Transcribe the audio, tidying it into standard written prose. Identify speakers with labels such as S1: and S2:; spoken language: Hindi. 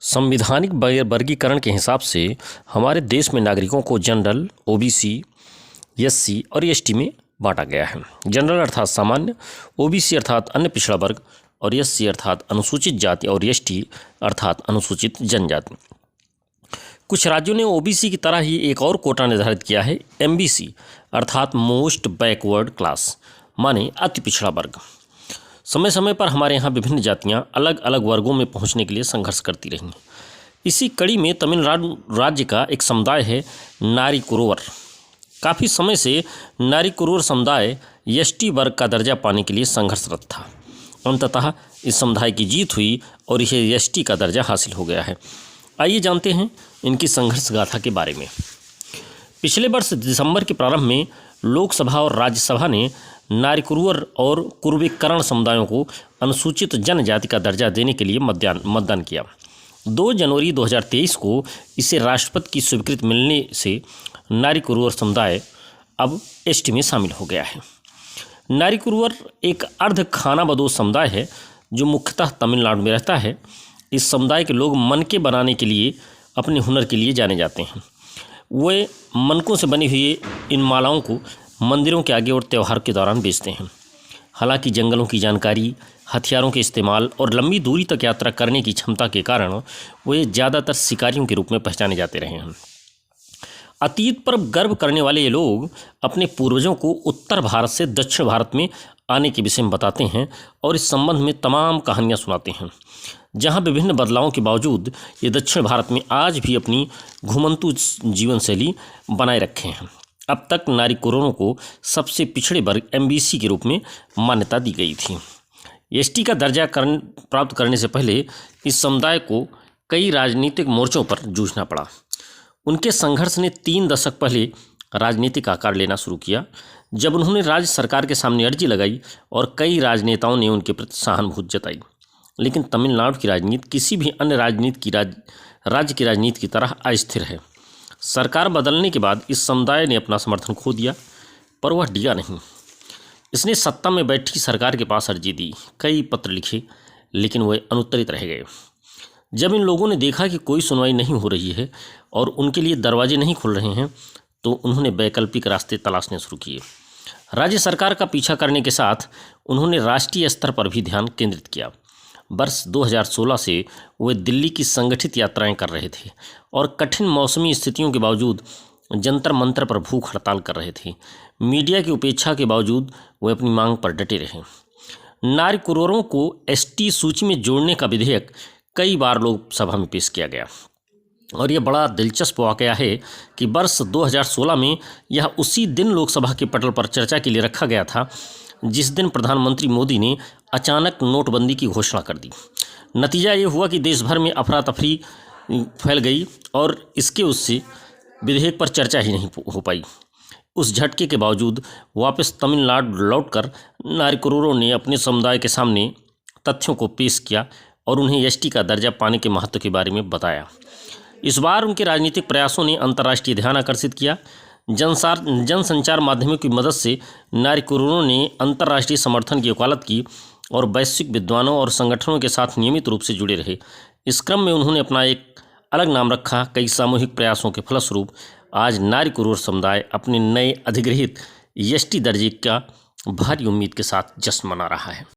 S1: संविधानिक वर्गीकरण के हिसाब से हमारे देश में नागरिकों को जनरल, ओबीसी, एससी और एसटी में बांटा गया है। जनरल अर्थात सामान्य, ओबीसी अर्थात अन्य पिछड़ा वर्ग और एससी अर्थात अनुसूचित जाति और एसटी अर्थात अनुसूचित जनजाति। कुछ राज्यों ने ओबीसी की तरह ही एक और कोटा निर्धारित किया है, एमबीसी अर्थात मोस्ट बैकवर्ड क्लास, माने अति पिछड़ा वर्ग। समय समय पर हमारे यहाँ विभिन्न जातियाँ अलग अलग वर्गों में पहुँचने के लिए संघर्ष करती रही। इसी कड़ी में तमिलनाडु राज्य का एक समुदाय है नारी कुरुवर। काफ़ी समय से नारी कुरुवर समुदाय एसटी वर्ग का दर्जा पाने के लिए संघर्षरत था। अंततः इस समुदाय की जीत हुई और इसे एसटी का दर्जा हासिल हो गया है। आइए जानते हैं इनकी संघर्ष गाथा के बारे में। पिछले वर्ष दिसंबर के प्रारंभ में लोकसभा और राज्यसभा ने नारी कुरुवर और कुर्बीकरण समुदायों को अनुसूचित जनजाति का दर्जा देने के लिए मतदान किया। 2 जनवरी 2023 को इसे राष्ट्रपति की स्वीकृति मिलने से नारी कुरुवर समुदाय अब एसटी में शामिल हो गया है। नारी कुरुवर एक अर्ध खानाबदोश समुदाय है जो मुख्यतः तमिलनाडु में रहता है। इस समुदाय के लोग मनके बनाने के लिए अपने हुनर के लिए जाने जाते हैं। वे मनकों से बनी हुई इन मालाओं को मंदिरों के आगे और त्यौहार के दौरान बेचते हैं। हालांकि जंगलों की जानकारी, हथियारों के इस्तेमाल और लंबी दूरी तक यात्रा करने की क्षमता के कारण वे ज़्यादातर शिकारियों के रूप में पहचाने जाते रहे हैं। अतीत पर गर्व करने वाले ये लोग अपने पूर्वजों को उत्तर भारत से दक्षिण भारत में आने के विषय में बताते हैं और इस संबंध में तमाम कहानियाँ सुनाते हैं। जहाँ विभिन्न बदलावों के बावजूद ये दक्षिण भारत में आज भी अपनी घुमंतु जीवन शैली बनाए रखे हैं। अब तक नारी कुरुवरों को सबसे पिछड़े वर्ग एमबीसी के रूप में मान्यता दी गई थी। एसटी का दर्जा प्राप्त करने से पहले इस समुदाय को कई राजनीतिक मोर्चों पर जूझना पड़ा। उनके संघर्ष ने 3 दशक पहले राजनीतिक आकार लेना शुरू किया, जब उन्होंने राज्य सरकार के सामने अर्जी लगाई और कई राजनेताओं ने उनके प्रति सहानुभूति जताई। लेकिन तमिलनाडु की राजनीति किसी भी अन्य राज्य की राजनीति की तरह अस्थिर है। सरकार बदलने के बाद इस समुदाय ने अपना समर्थन खो दिया, पर वह डिगा नहीं। इसने सत्ता में बैठी सरकार के पास अर्जी दी, कई पत्र लिखे, लेकिन वे अनुत्तरित रह गए। जब इन लोगों ने देखा कि कोई सुनवाई नहीं हो रही है और उनके लिए दरवाजे नहीं खुल रहे हैं, तो उन्होंने वैकल्पिक रास्ते तलाशने शुरू किए। राज्य सरकार का पीछा करने के साथ उन्होंने राष्ट्रीय स्तर पर भी ध्यान केंद्रित किया। वर्ष 2016 से वे दिल्ली की संगठित यात्राएं कर रहे थे और कठिन मौसमी स्थितियों के बावजूद जंतर मंतर पर भूख हड़ताल कर रहे थे। मीडिया की उपेक्षा के बावजूद वे अपनी मांग पर डटे रहे। नारी कुरुवरों को एसटी सूची में जोड़ने का विधेयक कई बार लोकसभा में पेश किया गया और यह बड़ा दिलचस्प वाकया है कि वर्ष 2016 में यह उसी दिन लोकसभा के पटल पर चर्चा के लिए रखा गया था जिस दिन प्रधानमंत्री मोदी ने अचानक नोटबंदी की घोषणा कर दी। नतीजा ये हुआ कि देश भर में अफरा तफरी फैल गई और उससे विधेयक पर चर्चा ही नहीं हो पाई। उस झटके के बावजूद वापस तमिलनाडु लौटकर नारी कुरुवरों ने अपने समुदाय के सामने तथ्यों को पेश किया और उन्हें एसटी का दर्जा पाने के महत्व के बारे में बताया। इस बार उनके राजनीतिक प्रयासों ने अंतर्राष्ट्रीय ध्यान आकर्षित किया। जनसंचार माध्यमों की मदद से नारी कुरुवरों ने अंतर्राष्ट्रीय समर्थन की वकालत की और वैश्विक विद्वानों और संगठनों के साथ नियमित रूप से जुड़े रहे। इस क्रम में उन्होंने अपना एक अलग नाम रखा। कई सामूहिक प्रयासों के फलस्वरूप आज नारी कुरुवर समुदाय अपने नए अधिग्रहित एसटी दर्जे का भारी उम्मीद के साथ जश्न मना रहा है।